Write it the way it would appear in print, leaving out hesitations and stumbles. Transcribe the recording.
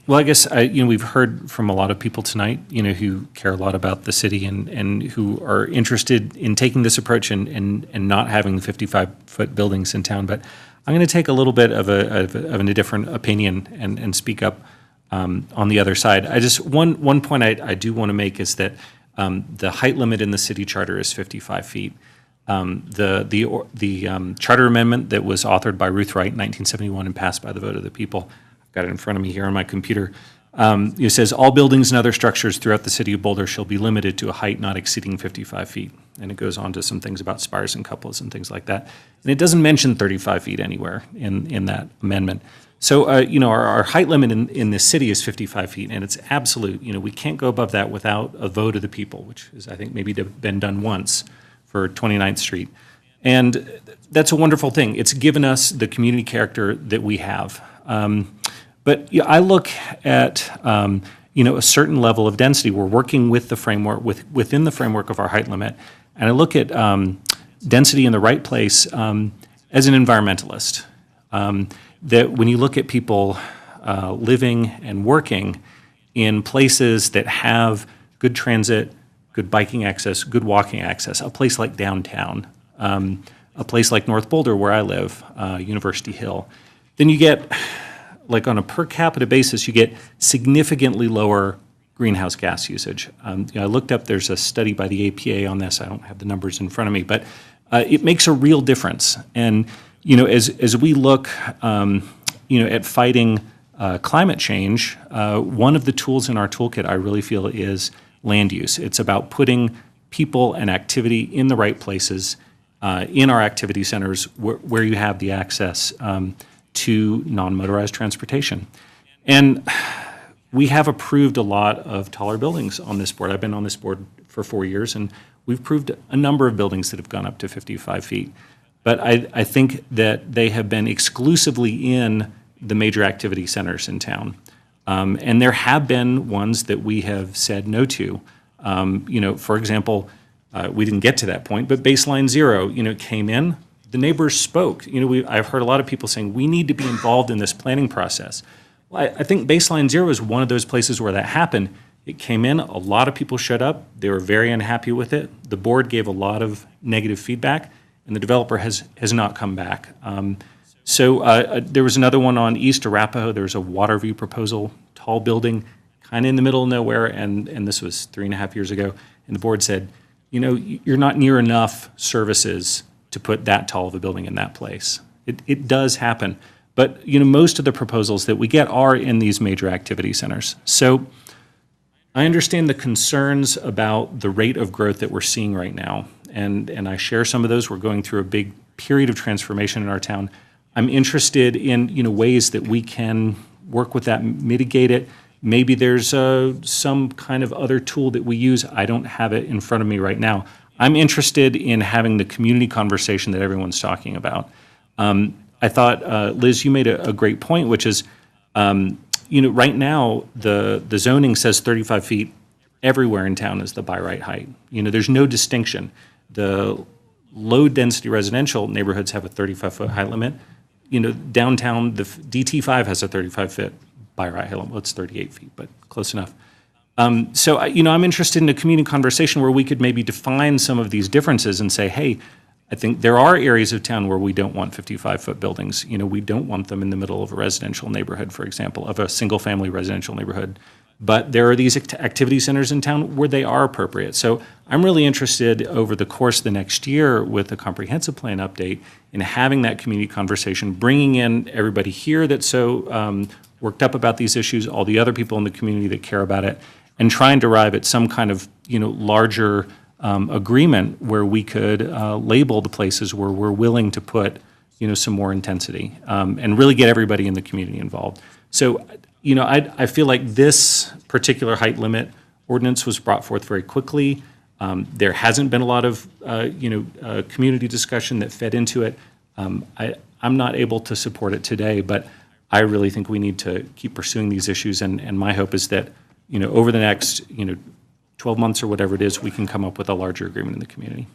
Well, I guess we've heard from a lot of people tonight, who care a lot about the city and who are interested in taking this approach and not having the 55-foot buildings in town. But I'm going to take a little bit of a different opinion and speak up on the other side. One point I do want to make is that the height limit in the city charter is 55 feet. The charter amendment that was authored by Ruth Wright in 1971 and passed by the vote of the people, I've got it in front of me here on my computer, it says all buildings and other structures throughout the city of Boulder shall be limited to a height not exceeding 55 feet. And it goes on to some things about spires and cupolas and things like that. And it doesn't mention 35 feet anywhere in that amendment. So, our height limit in this city is 55 feet, and it's absolute. We can't go above that without a vote of the people, which is, I think, maybe been done once for 29th Street. And that's a wonderful thing. It's given us the community character that we have. But I look at, a certain level of density. We're working with the framework, within the framework of our height limit. And I look at density in the right place as an environmentalist. That when you look at people living and working in places that have good transit, good biking access, good walking access, a place like downtown, a place like North Boulder where I live, University Hill, then you get, like on a per capita basis, you get significantly lower greenhouse gas usage. I looked up, there's a study by the APA on this. I don't have the numbers in front of me, but it makes a real difference. And as we look, at fighting climate change, one of the tools in our toolkit I really feel is land use. It's about putting people and activity in the right places, in our activity centers where you have the access to non-motorized transportation. And we have approved a lot of taller buildings on this board. I've been on this board for 4 years, and we've approved a number of buildings that have gone up to 55 feet. But I think that they have been exclusively in the major activity centers in town. And there have been ones that we have said no to. For example, we didn't get to that point, but Baseline Zero, came in. The neighbors spoke. I've heard a lot of people saying, we need to be involved in this planning process. Well, I think Baseline Zero is one of those places where that happened. It came in, a lot of people showed up. They were very unhappy with it. The board gave a lot of negative feedback, and the developer has not come back. So there was another one on East Arapahoe. There was a water view proposal, tall building, kind of in the middle of nowhere, and this was 3.5 years ago. And the board said, you're not near enough services to put that tall of a building in that place. It does happen. But most of the proposals that we get are in these major activity centers. So I understand the concerns about the rate of growth that we're seeing right now. And I share some of those. We're going through a big period of transformation in our town. I'm interested in ways that we can work with that, mitigate it. Maybe there's some kind of other tool that we use. I don't have it in front of me right now. I'm interested in having the community conversation that everyone's talking about. I thought, Liz, you made a great point, which is, right now the zoning says 35 feet everywhere in town is the by right height. There's no distinction. The low-density residential neighborhoods have a 35-foot height limit. Downtown, the DT5 has a 35-foot by right height limit. Well, it's 38 feet, but close enough. So, I'm interested in a community conversation where we could maybe define some of these differences and say, hey, I think there are areas of town where we don't want 55-foot buildings. We don't want them in the middle of a residential neighborhood, for example, of a single-family residential neighborhood. But there are these activity centers in town where they are appropriate. So I'm really interested over the course of the next year with the comprehensive plan update in having that community conversation, bringing in everybody here that's so worked up about these issues, all the other people in the community that care about it, and trying to arrive at some kind of larger agreement where we could label the places where we're willing to put some more intensity and really get everybody in the community involved. So I feel like this particular height limit ordinance was brought forth very quickly. There hasn't been a lot of community discussion that fed into it. I'm not able to support it today, but I really think we need to keep pursuing these issues, and my hope is that over the next 12 months or whatever it is, we can come up with a larger agreement in the community.